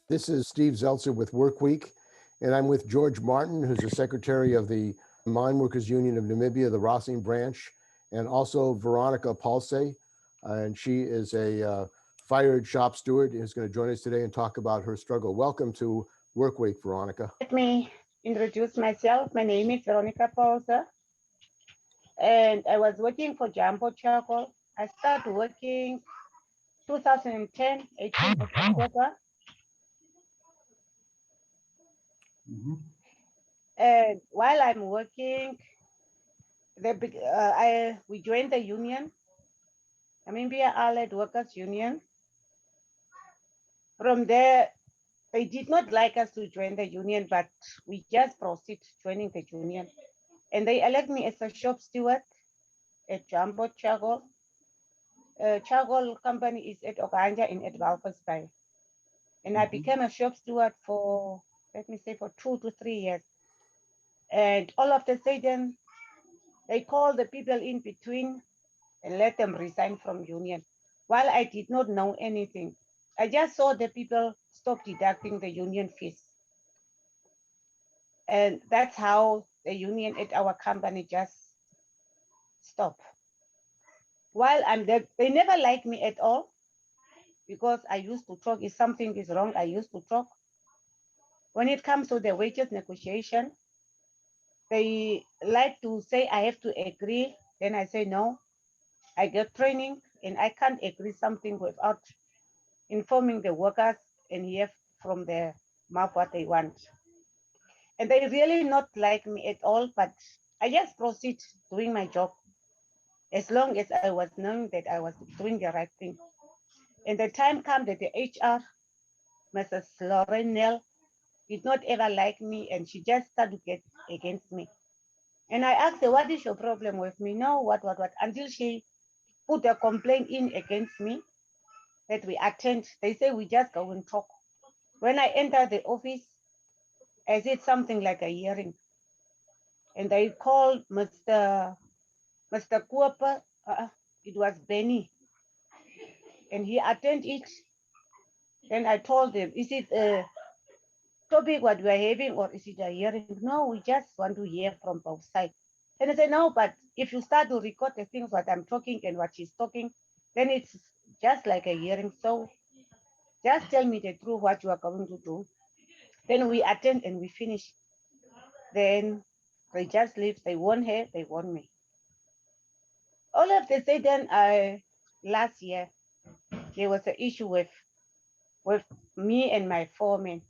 This is Steve Zeltzer with Workweek, and I'm with George Martin, who's the secretary of the Mineworkers Union of Namibia, the Rossing branch, and also Veronica Paulse, and she is a fired shop steward who's going to join us today and talk about her struggle. Welcome to Workweek, Veronica. Let me introduce myself. My name is Veronica Paulse, and I was working for Jumbo Charcoal. I started working 2010, 18th of October. And while I'm working, we joined the union, Namibia Allied Workers Union. From there, they did not like us to join the union, but we just proceed joining the union. And they elect me as a shop steward at Jumbo Charcoal. Charcoal Company is at Okanja in Walvis Bay. And I became a shop steward for, let me say, for 2 to 3 years. And all of a sudden, they called the people in between and let them resign from union. While I did not know anything, I just saw the people stop deducting the union fees. And that's how the union at our company just stopped. While I'm there, they never liked me at all because I used to talk. If something is wrong, I used to talk. When it comes to the wages negotiation, they like to say I have to agree. Then I say no. I get training and I can't agree something without informing the workers and hear from their mouth what they want. And they really not like me at all, but I just proceed doing my job as long as I was knowing that I was doing the right thing. And the time came that the HR, Mrs. Lauren Nell, did not ever like me and she just started to get against me. And I asked her, what is your problem with me? No, what, until she put a complaint in against me that we attend. They say we just go and talk. When I entered the office, I did something like a hearing. And they called Mr. Kuopa, it was Benny. And he attended it. Then I told him, is it a topic what we are having or is it a hearing? No, we just want to hear from both sides. And I said, no, but if you start to record the things what I'm talking and what she's talking, then it's just like a hearing. So just tell me the truth, what you are going to do. Then we attend and we finish. Then they just leave. They want her, they want me. All of the sudden, last year, there was an issue with me and my foreman.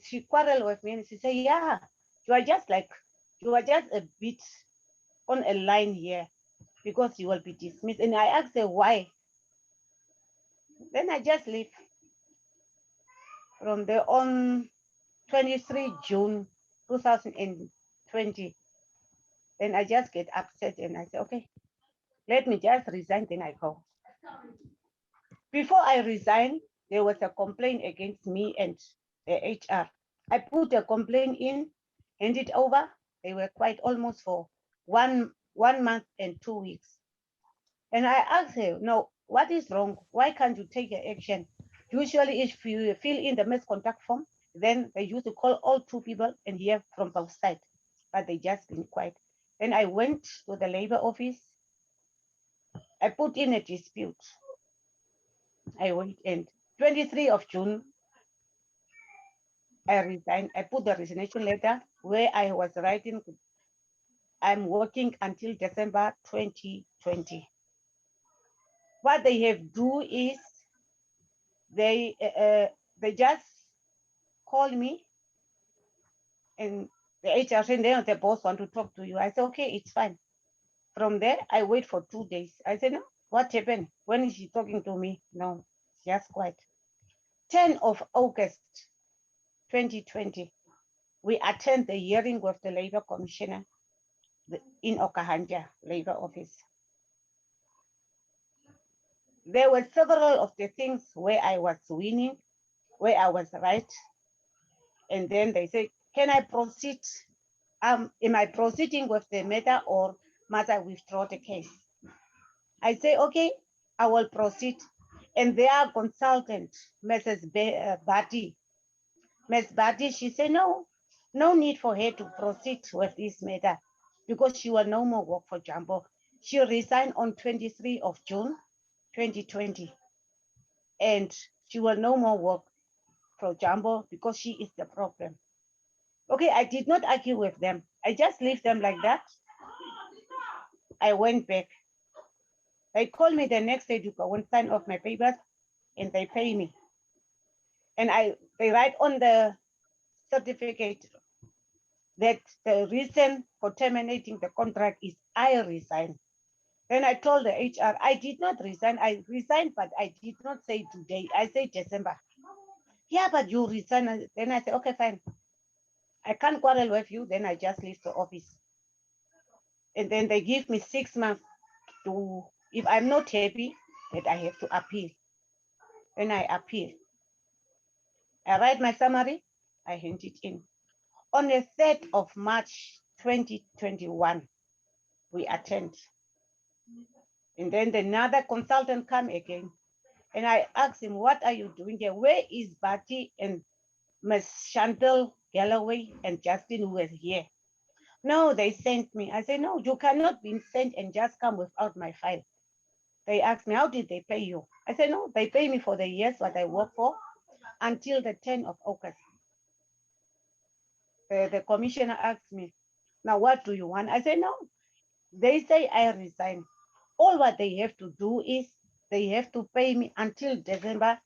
She quarreled with me and she said, yeah, you are just a bit on a line here because you will be dismissed. And I asked her why. Then I just leave. From there on 23 June 2020, then I just get upset and I say, okay, let me just resign, then I go. Before I resigned, there was a complaint against me and the HR. I put a complaint in, handed it over. They were quite almost for one month and 2 weeks. And I asked her, no, what is wrong? Why can't you take action? Usually if you fill in the misconduct form, then they used to call all 2 people and hear from both sides, but they just been quiet. Then I went to the labor office. I put in a dispute. I went and 23 of June, I resigned. I put the resignation letter where I was writing, I'm working until December 2020. What they have do is they just call me and the HR said, the boss want to talk to you. I said, okay, it's fine. From there, I wait for 2 days. I said, no, what happened? When is she talking to me? No, just quiet. 10 of August 2020, we attend the hearing with the Labor Commissioner in Okahanja Labor Office. There were several of the things where I was winning, where I was right. And then they say, can I proceed? Am I proceeding with the matter or must I withdraw the case? I say, okay, I will proceed. And their consultant, Bati, Ms. Bati, she said, no need for her to proceed with this matter because she will no more work for Jumbo. She resigned on 23 of June, 2020. And she will no more work for Jumbo because she is the problem. Okay, I did not argue with them. I just left them like that. I went back. They called me the next day to go and sign off my papers, and they pay me. And they write on the certificate that the reason for terminating the contract is I resign. Then I told the HR, I did not resign. I resigned, but I did not say today. I said December. Yeah, but you resign. Then I said, okay, fine. I can't quarrel with you. Then I just leave the office. And then they give me 6 months to, if I'm not happy, that I have to appeal. Then I appeal. I write my summary. I hand it in. On the 3rd of March, 2021, we attend. And then another consultant come again. And I asked him, what are you doing here? Where is Bati and Ms. Chantal Galloway and Justin who was here? No, they sent me. I said, no, you cannot be sent and just come without my file. They asked me, how did they pay you? I said, no, they pay me for the years what I work for until the 10th of August. The commissioner asked me, now what do you want? I said, no, they say I resign. All what they have to do is they have to pay me until December,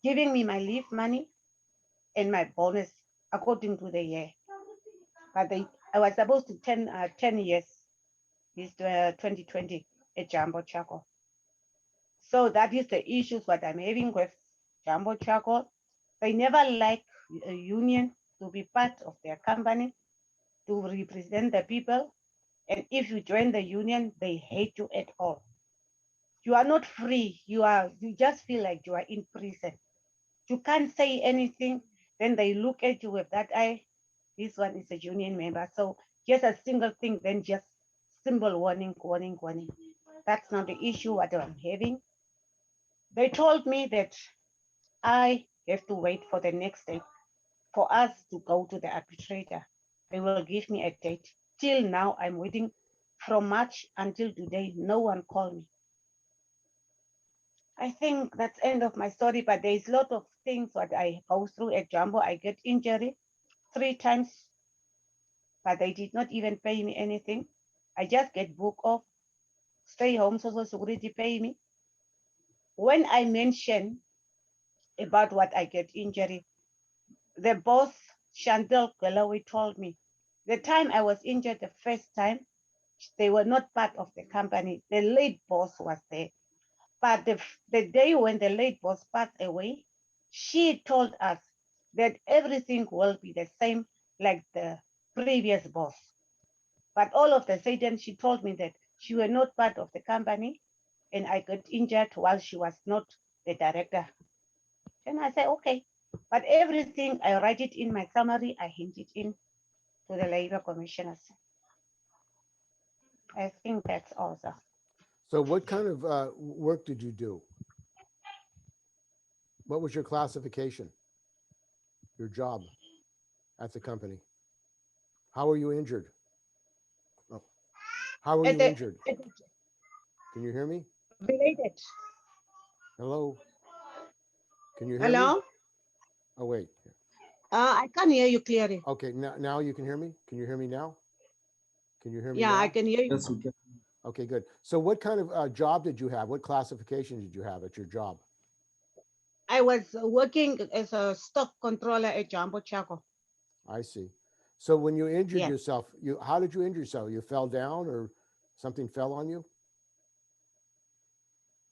giving me my leave money and my bonus according to the year. But I was supposed to 10 years, is 2020 at Jumbo Charcoal. So that is the issues what I'm having with Jumbo Charcoal. They never like a union to be part of their company, to represent the people. And if you join the union, they hate you at all. You are not free. You just feel like you are in prison. You can't say anything. Then they look at you with that eye. This one is a union member. So just a single thing, then just symbol warning, warning, warning. That's not the issue what I'm having. They told me that I have to wait for the next day for us to go to the arbitrator. They will give me a date. Till now, I'm waiting from March until today. No one called me. I think that's end of my story, but there's a lot of things what I go through at Jumbo. I get injury 3 times, but they did not even pay me anything. I just get book off, stay home, Social Security pay me. When I mention about what I get injury, the boss, Chantal Galloway, told me the time I was injured the first time, they were not part of the company. The late boss was there. But the day when the late boss passed away, she told us that everything will be the same like the previous boss. But all of a sudden, she told me that she was not part of the company and I got injured while she was not the director. And I said, okay. But everything, I write it in my summary, I hint it in to the labor commissioners. I think that's all, sir. So what kind of work did you do? What was your classification? Your job at the company? How were you injured? Oh. How were you injured? Can you hear me? Related. Hello? Can you hear Hello? me? Oh, wait. I can't hear you clearly. Okay, now you can hear me? Can you hear me now? Can you hear me Yeah, now? I can hear you. Yes, we can. Okay, good. So what kind of job did you have? What classification did you have at your job? I was working as a stock controller at Jumbo Charcoal. I see. So when you injured Yes. yourself, how did you injure yourself? You fell down or something fell on you?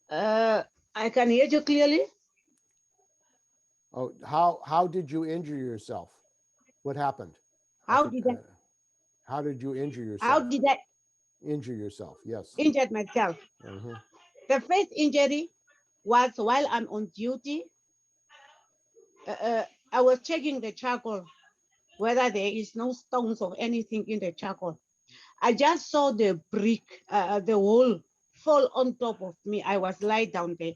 I can hear you clearly. Oh, how did you injure yourself? What happened? How did you injure yourself? How did I Injure yourself? Yes. injure myself? Mhm. The first injury was while I'm on duty. I was checking the charcoal, whether there is no stones or anything in the charcoal. I just saw the brick, the wall fall on top of me. I was lying down there.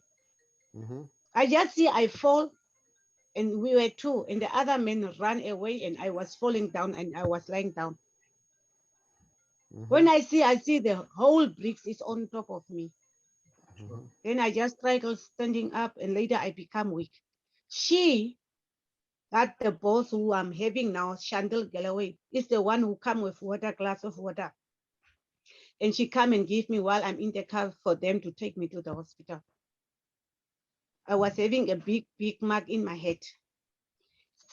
Mm-hmm. I just see I fall, and we were two, and the other men ran away, and I was falling down, and I was lying down. Mm-hmm. When I see the whole bricks is on top of me. Mm-hmm. Then I just tried standing up, and later I become weak. She, that the boss who I'm having now, Chandel Galloway, is the one who come with water, glass of water, and she come and give me while I'm in the car for them to take me to the hospital. I was having a big mark in my head.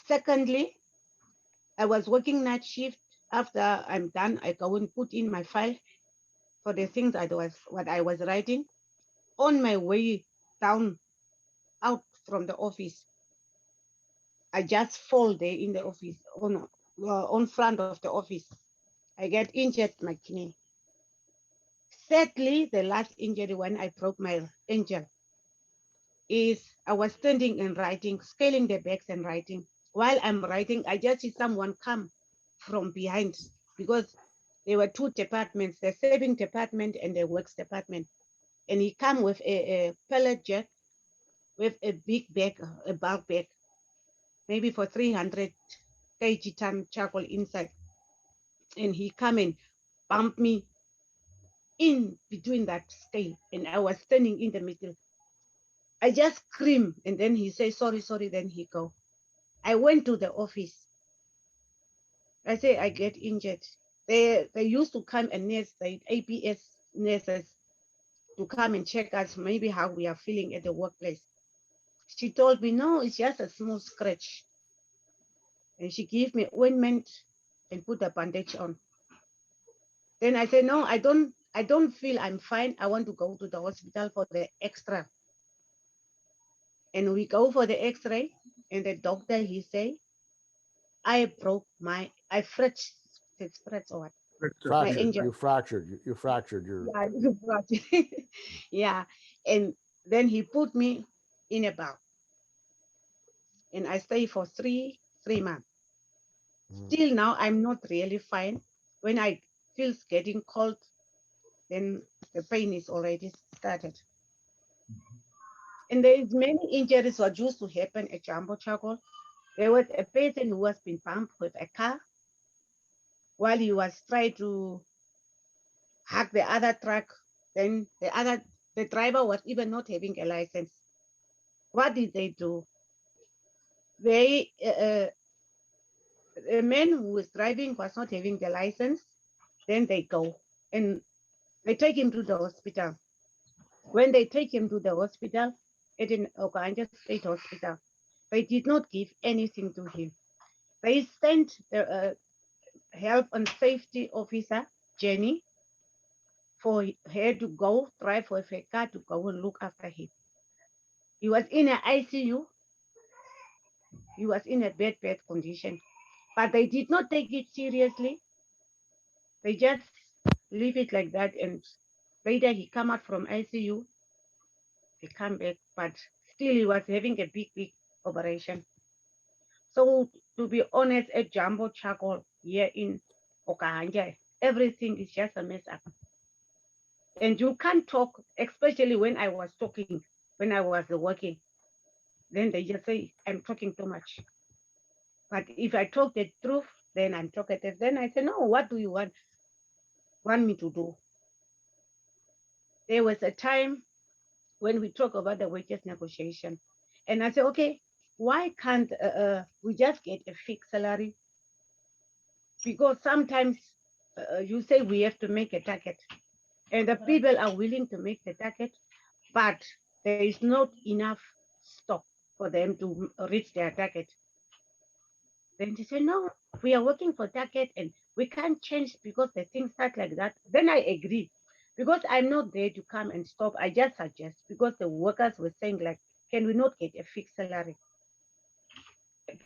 Secondly, I was working night shift. After I'm done, I go and put in my file for the things what I was writing. On my way down out from the office, I just fall there in the office on front of the office. I get injured my knee. Sadly, the last injury when I broke my ankle is I was standing and writing, scaling the bags and writing. While I'm writing, I just see someone come from behind because there were two departments, the saving department and the works department. And he come with a pellet jack with a big bag, a bulk bag, maybe for 300 kg ton charcoal inside. And he come and bump me in between that scale. And I was standing in the middle. I just scream, and then he says, sorry, sorry, then he go. I went to the office. I say, I get injured. They used to come and nurse, the APS nurses, to come and check us, maybe how we are feeling at the workplace. She told me, no, it's just a small scratch. And she gave me ointment and put a bandage on. Then I said, no, I don't feel I'm fine. I want to go to the hospital for the extra. And we go for the x-ray, and the doctor, he say, I fractured, or what? Fracture, My yeah. Fractured. angel. You fractured. You fractured your. Yeah, yeah. And then he put me in a bag, and I stay for three months. Mhm. Still now, I'm not really fine. When I feels getting cold, then the pain is already started. And there is many injuries what used to happen at Jumbo Charcoal. There was a person who was being bumped with a car while he was trying to hack the other truck. Then the driver was even not having a license. What did they do? They the man who was driving was not having the license. Then they go and they take him to the hospital. When they take him to the hospital, at an Okanja State Hospital, they did not give anything to him. They sent the health and safety officer, Jenny, for her to go drive with her car to go and look after him. He was in an ICU. He was in a bad condition. But they did not take it seriously. They just leave it like that. And later he come out from ICU. He come back, but still he was having a big operation. So to be honest, at Jumbo Charcoal here in Okahanja, everything is just a mess up. And you can't talk, especially when I was talking, when I was working. Then they just say, I'm talking too much. But if I talk the truth, then I'm talkative. Then I say, no, what do you want me to do? There was a time when we talk about the wages negotiation. And I say, okay, why can't we just get a fixed salary? Because sometimes you say we have to make a target, and the people are willing to make the target, but there is not enough stock for them to reach their target. Then they say, no, we are working for target and we can't change because the things start like that. Then I agree because I'm not there to come and stop. I just suggest because the workers were saying like, can we not get a fixed salary?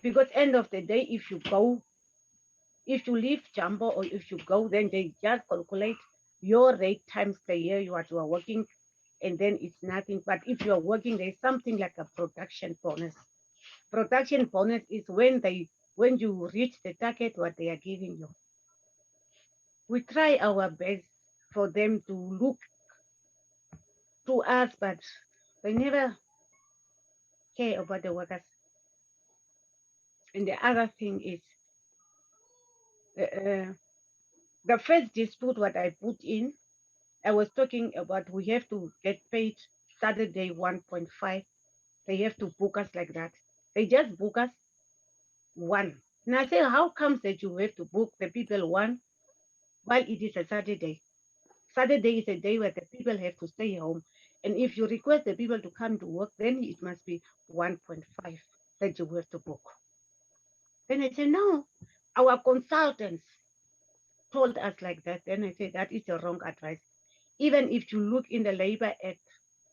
Because end of the day, if you leave Jumbo or if you go, then they just calculate your rate times the year you are working, and then it's nothing. But if you are working, there's something like a production bonus. Production bonus is when you reach the target what they are giving you. We try our best for them to look to us, but they never. care about the workers. And the other thing is, the first dispute what I put in, I was talking about we have to get paid Saturday 1.5. They have to book us like that. They just book us one. And I say, how comes that you have to book the people one while it is a Saturday? Saturday is a day where the people have to stay home. And if you request the people to come to work, then it must be 1.5 that you have to book. Then I say, no, our consultants told us like that. Then I say, that is the wrong advice. Even if you look in the Labor Act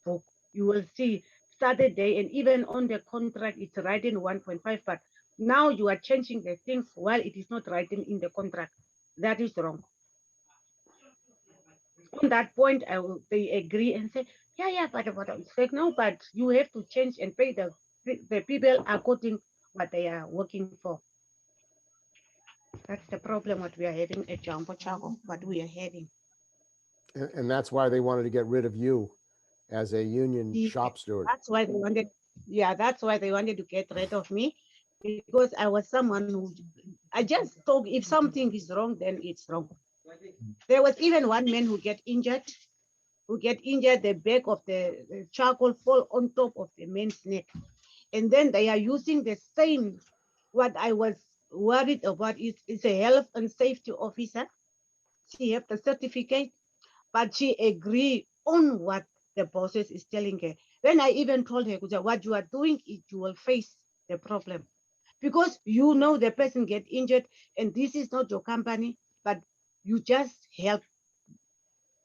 book, you will see Saturday, and even on the contract, it's writing 1.5, but now you are changing the things while it is not writing in the contract. That is wrong. On that point, they agree and say, yeah, but it's like, no, but you have to change and pay the people according what they are working for. That's the problem what we are having at Jumbo Charcoal, what we are having. And that's why they wanted to get rid of you as a union shop steward. That's why they wanted, that's why they wanted to get rid of me, because I was someone who, I just thought if something is wrong, then it's wrong. There was even one man who get injured, the back of the charcoal fall on top of the man's neck. And then they are using the same, what I was worried about is a health and safety officer. She have the certificate, but she agree on what the bosses is telling her. Then I even told her, what you are doing, you will face the problem. Because you know the person get injured and this is not your company, but you just help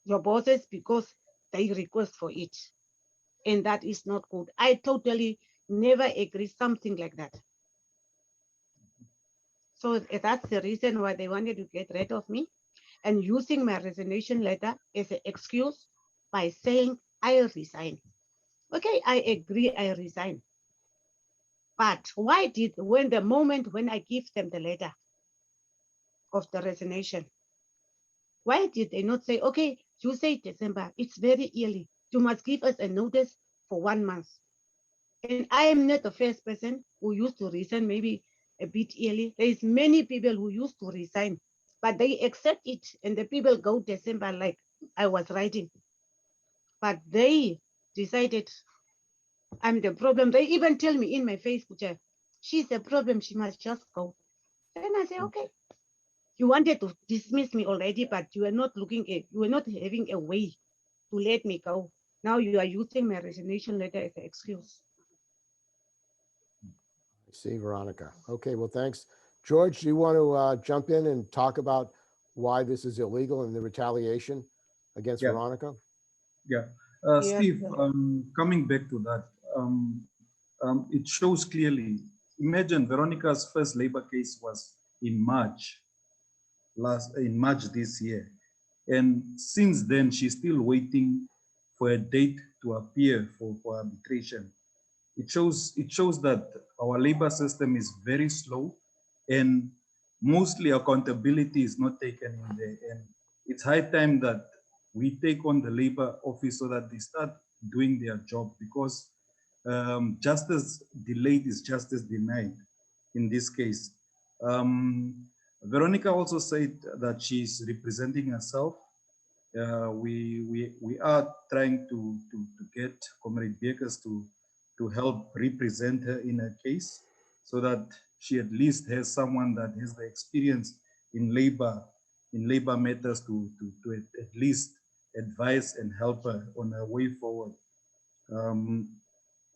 your bosses because they request for it. And that is not good. I totally never agree something like that. So that's the reason why they wanted to get rid of me and using my resignation letter as an excuse by saying I resign. Okay, I agree, I resign. But why did, when the moment when I give them the letter of the resignation, why did they not say, okay, you say December, it's very early. You must give us a notice for 1 month. And I am not the first person who used to resign maybe a bit early. There is many people who used to resign, but they accept it and the people go December like I was writing. But they decided I'm the problem. They even tell me in my Facebook, she's the problem, she must just go. Then I say, okay, you wanted to dismiss me already, but you were not you were not having a way to let me go. Now you are using my resignation letter as an excuse. I see, Veronica. Okay, well, thanks. George, do you want to jump in and talk about why this is illegal and the retaliation against Veronica? Yeah. Steve, coming back to that, it shows clearly. Imagine Veronica's first labor case was in March this year, and since then she's still waiting for a date to appear for arbitration. It shows that our labor system is very slow, and mostly accountability is not taken in there. And it's high time that we take on the labor office so that they start doing their job, because justice delayed is justice denied in this case. Veronica also said that she's representing herself. We are trying to get Comrade Bekers to help represent her in her case, so that she at least has someone that has the experience in labor matters to at least advise and help her on her way forward.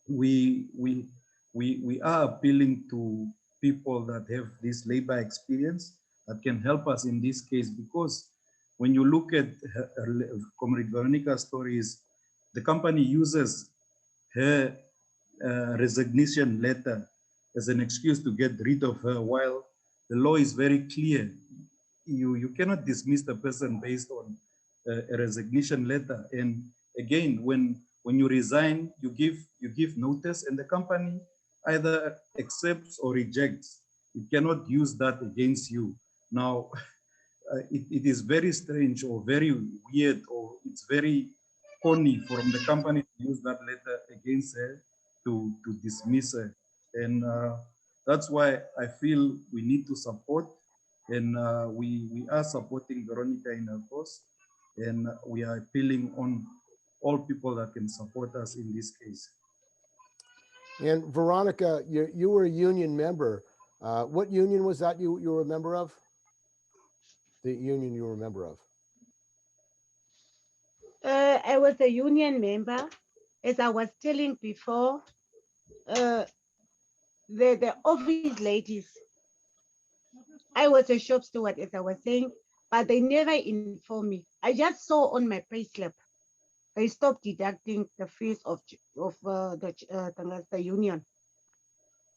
We are appealing to people that have this labor experience that can help us in this case, because when you look at Comrade Veronica's stories, the company uses her resignation letter as an excuse to get rid of her, while the law is very clear. You cannot dismiss the person based on a resignation letter. And again, when you resign, you give notice, and the company either accepts or rejects. It cannot use that against you. Now, it is very strange or very weird, or it's very corny from the company to use that letter against her, to dismiss her. And that's why I feel we need to support, and we are supporting Veronica in her cause, and we are appealing on all people that can support us in this case. And Veronica, you were a union member. What union was that you were a member of? The union you were a member of? I was a union member, as I was telling before. The office ladies, I was a shop steward, as I was saying, but they never informed me. I just saw on my payslip they stopped deducting the fees of the union.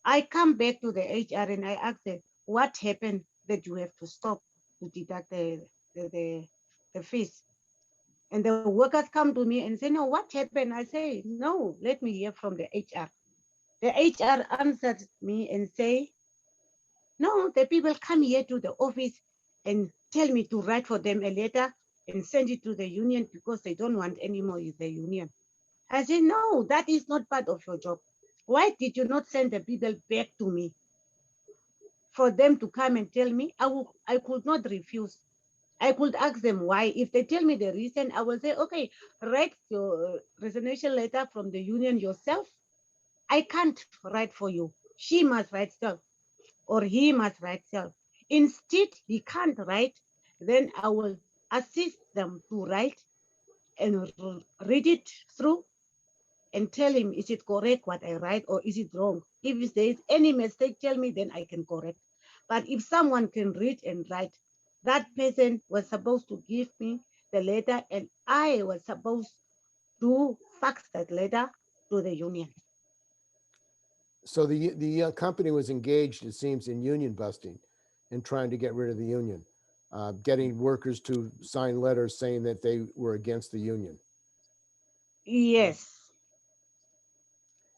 I come back to the HR and I asked them, what happened that you have to stop to deduct the fees? And the workers come to me and say, no, what happened? I say, no, let me hear from the HR. The HR answered me and say, no, the people come here to the office and tell me to write for them a letter and send it to the union because they don't want any more with the union. I said, no, that is not part of your job. Why did you not send the people back to me for them to come and tell me? I could not refuse. I could ask them why. If they tell me the reason, I will say, okay, write your resignation letter from the union yourself. I can't write for you. She must write self, or he must write self. Instead, he can't write, then I will assist them to write and read it through and tell him, is it correct what I write or is it wrong? If there is any mistake, tell me, then I can correct. But if someone can read and write, that person was supposed to give me the letter and I was supposed to fax that letter to the union. So the company was engaged, it seems, in union busting and trying to get rid of the union, getting workers to sign letters saying that they were against the union. Yes.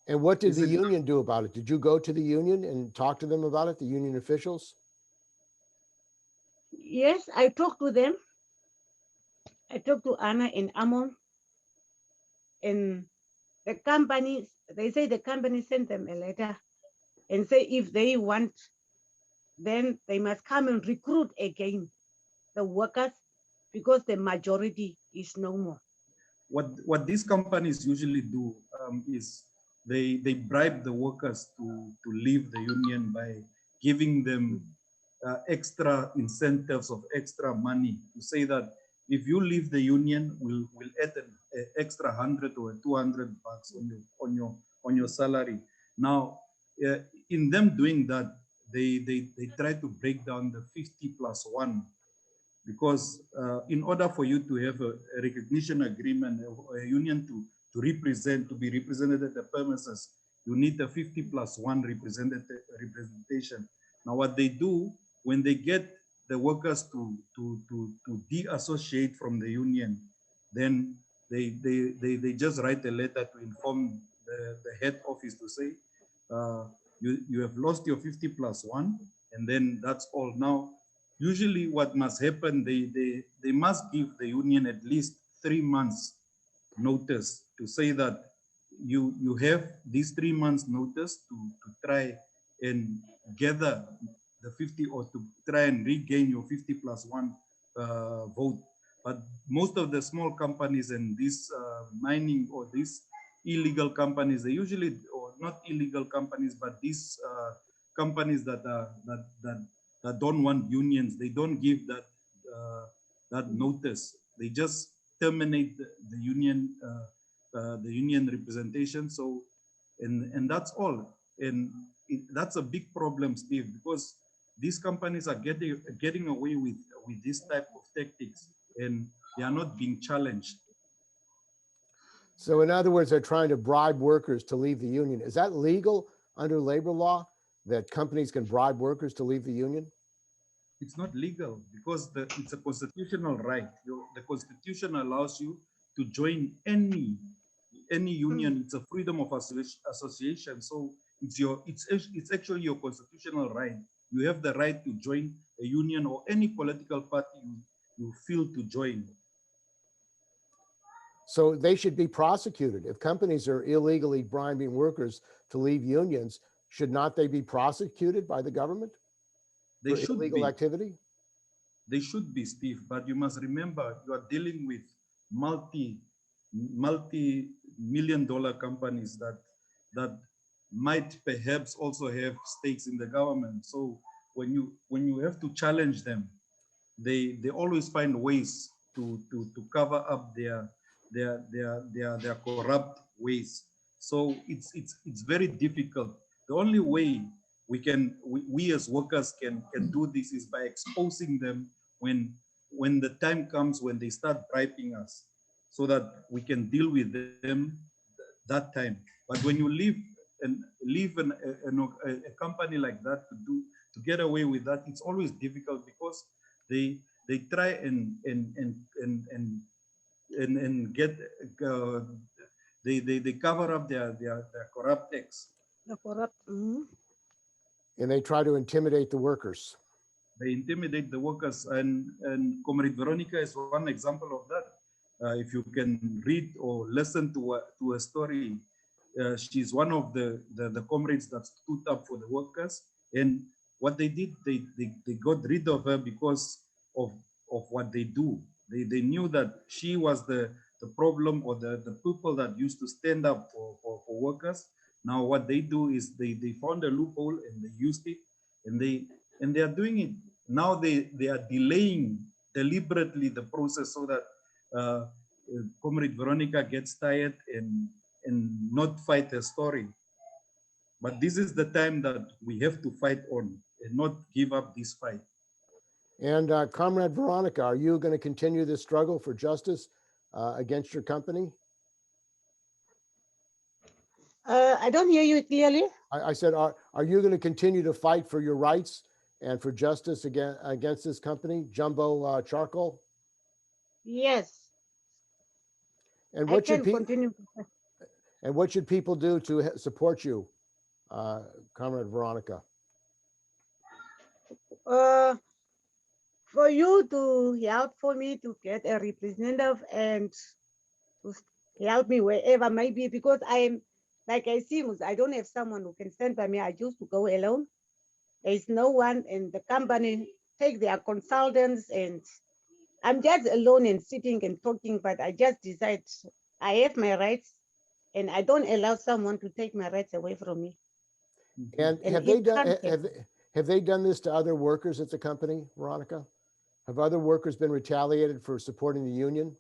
And what did the Is it- union do about it? Did you go to the union and talk to them about it, the union officials? Yes, I talked to them. I talked to Anna and Amon, and the company, they say the company sent them a letter and say if they want, then they must come and recruit again the workers because the majority is no more. What these companies usually do is they bribe the workers to leave the union by giving them extra incentives of extra money to say that if you leave the union, we'll add an extra 100 or 200 bucks on your salary. Now, in them doing that, they try to break down the 50+1. Because in order for you to have a recognition agreement, a union to be represented at the premises, you need a 50+1 representation. Now, what they do when they get the workers to de-associate from the union, then they just write a letter to inform the head office to say, you have lost your 50+1, and then that's all. Now, usually what must happen, they must give the union at least 3 months notice to say that you have these 3 months notice to try and gather the 50 or to try and regain your 50+1 vote. But most of the small companies and these mining or these illegal companies, they usually, or not illegal companies, but these companies that don't want unions, they don't give that that notice. They just terminate the union representation. So, and that's all. And that's a big problem, Steve, because these companies are getting away with this type of tactics, and they are not being challenged. So in other words, they're trying to bribe workers to leave the union. Is that legal under labor law, that companies can bribe workers to leave the union? It's not legal because it's a constitutional right. The Constitution allows you to join any union. It's a freedom of association. So it's actually your constitutional right. You have the right to join a union or any political party you feel to join. So they should be prosecuted. If companies are illegally bribing workers to leave unions, should not they be prosecuted by the government They for should illegal be. activity? They should be, Steve, but you must remember you are dealing with multi-million-dollar companies that might perhaps also have stakes in the government. So when you have to challenge them, they always find ways to cover up their corrupt ways. So it's very difficult. The only way we as workers can do this is by exposing them when the time comes when they start bribing us, so that we can deal with them that time. But when you leave a company like that to get away with that, it's always difficult because they try and get they cover up their corrupt acts. The corrupt. Mhm. And they try to intimidate the workers. They intimidate the workers, and Comrade Veronica is one example of that. If you can read or listen to a story, she's one of the comrades that stood up for the workers. And what they did, they got rid of her because of what they do. They knew that she was the problem, or the people that used to stand up for workers. Now what they do is they found a loophole and they used it, and they are doing it. Now they are delaying deliberately the process so that Comrade Veronica gets tired and not fight her story. But this is the time that we have to fight on and not give up this fight. And Comrade Veronica, are you going to continue this struggle for justice against your company? I don't hear you clearly. I said, are you going to continue to fight for your rights and for justice against this company, Jumbo Charcoal? Yes, And I what should can people continue. and what should people do to support you, Comrade Veronica? For you to help for me to get a representative and to help me wherever maybe, because I'm like I see, I don't have someone who can stand by me. I used to go alone. There is no one, and the company take their consultants, and I'm just alone and sitting and talking. But I just decide I have my rights, and I don't allow someone to take my rights away from me. And have they done this to other workers at the company, Veronica? Have other workers been retaliated for supporting the union?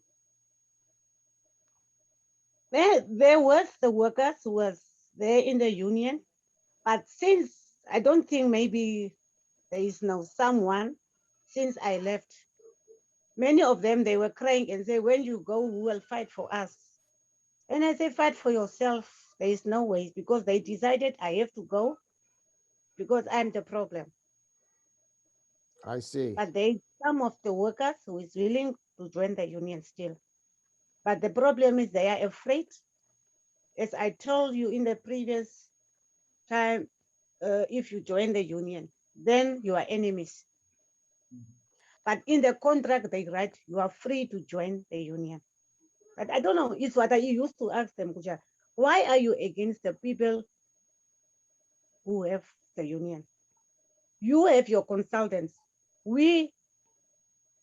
There was the workers who was there in the union, but since I don't think maybe there is now someone since I left. Many of them, they were crying and say, when you go, who will fight for us? And I say, fight for yourself. There is no way, because they decided I have to go because I'm the problem. I see. But there is some of the workers who is willing to join the union still. But the problem is they are afraid. As I told you in the previous time, if you join the union, then you are enemies. But in the contract, they write you are free to join the union. But I don't know, it's what I used to ask them, Kuja, why are you against the people who have the union? You have your consultants. We,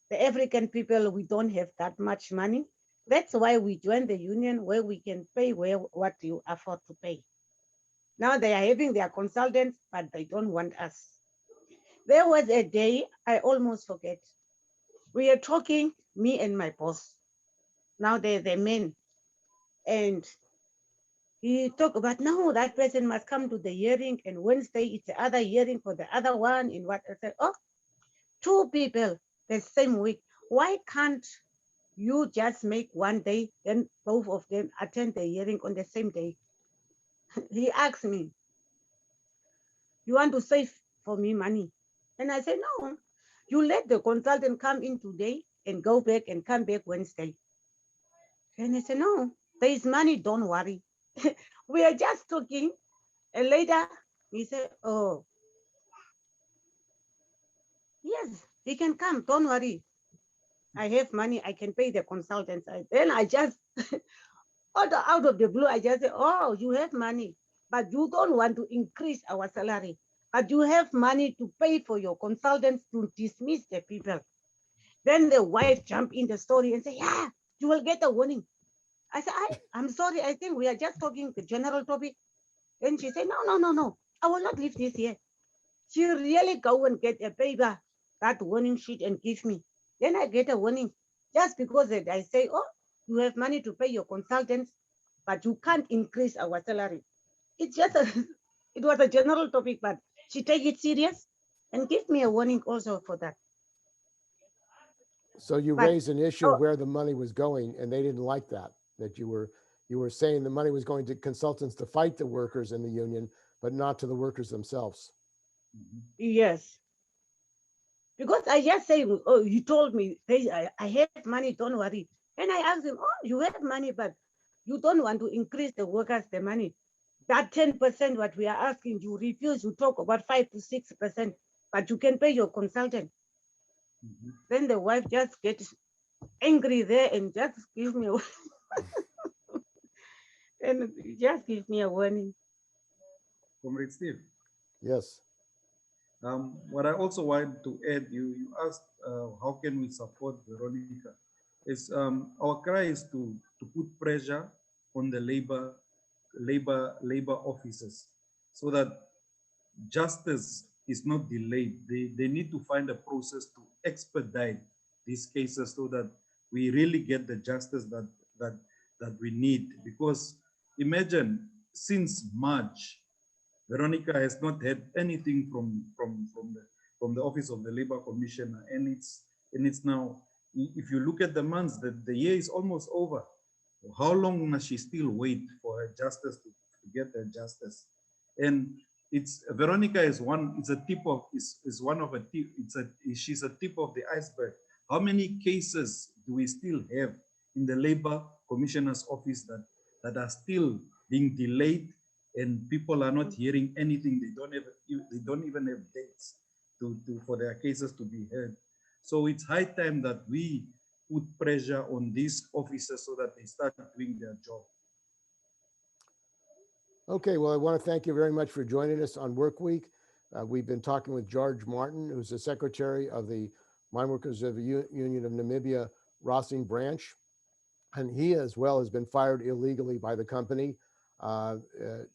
the African people, we don't have that much money. That's why we join the union, where we can pay what you afford to pay. Now they are having their consultants, but they don't want us. There was a day, I almost forget. We are talking, me and my boss. Now they're the men. And he talked about, no, that person must come to the hearing, and Wednesday it's the other hearing for the other one. In what I said, oh, two people the same week. Why can't you just make one day, then both of them attend the hearing on the same day? He asked me, you want to save for me money? And I said, no, you let the consultant come in today and go back and come back Wednesday. And I said, no, there is money, don't worry. We are just talking. And later he said, oh, yes, he can come, don't worry. I have money, I can pay the consultants. Then I just, out of the blue, I just say, oh, you have money, but you don't want to increase our salary. But you have money to pay for your consultants to dismiss the people. Then the wife jump in the story and say, yeah, you will get a warning. I said, I'm sorry, I think we are just talking the general topic. And she said, no, I will not leave this here. She really go and get a paper, that warning sheet and give me. Then I get a warning just because I say, oh, you have money to pay your consultants, but you can't increase our salary. It's just it was a general topic, but she take it serious and give me a warning also for that. So you But raised an issue oh, of where the money was going, and they didn't like that. That you were saying the money was going to consultants to fight the workers in the union, but not to the workers themselves. Mhm. yes, because I just say, oh, you told me I have money, don't worry. And I asked him, oh, you have money, but you don't want to increase the workers the money. That 10% what we are asking, you refuse, you talk about 5 to 6%, but you can pay your consultant. Mhm. Then the wife just gets angry there and just give me a and just give me a warning. Comrade Steve, Yes. what I also want to add, you asked how can we support Veronica? Is our cry is to put pressure on the labor officers so that justice is not delayed. They need to find a process to expedite these cases so that we really get the justice that that we need. Because imagine since March, Veronica has not had anything from the office of the Labor Commissioner, and it's now. If you look at the months, the year is almost over. How long must she still wait for her justice to get her justice? And it's Veronica is one. It's a tip of is one of a tip. She's a tip of the iceberg. How many cases do we still have in the Labor Commissioner's office that are still being delayed, and people are not hearing anything? They don't even have dates for their cases to be heard. So it's high time that we put pressure on these officers so that they start doing their job. Okay, well, I want to thank you very much for joining us on Work Week. We've been talking with George Martin, who's the secretary of the Mineworkers of the Union of Namibia Rossing branch. And he as well has been fired illegally by the company,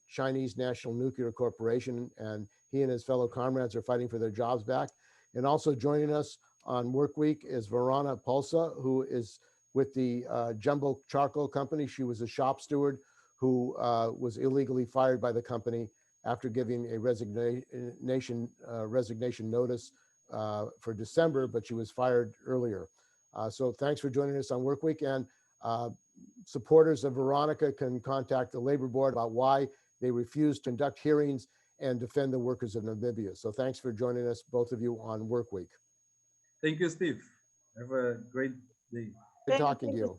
Chinese National Nuclear Corporation, and he and his fellow comrades are fighting for their jobs back. And also joining us on Work Week is Verona Paulse, who is with the Jumbo Charcoal Company. She was a shop steward who was illegally fired by the company after giving a resignation notice for December, but she was fired earlier. So thanks for joining us on Work Week. And supporters of Veronica can contact the Labor Board about why they refuse to conduct hearings and defend the workers of Namibia. So thanks for joining us, both of you, on Work Week. Thank you, Steve. Have a great day. Good talking to Thank you.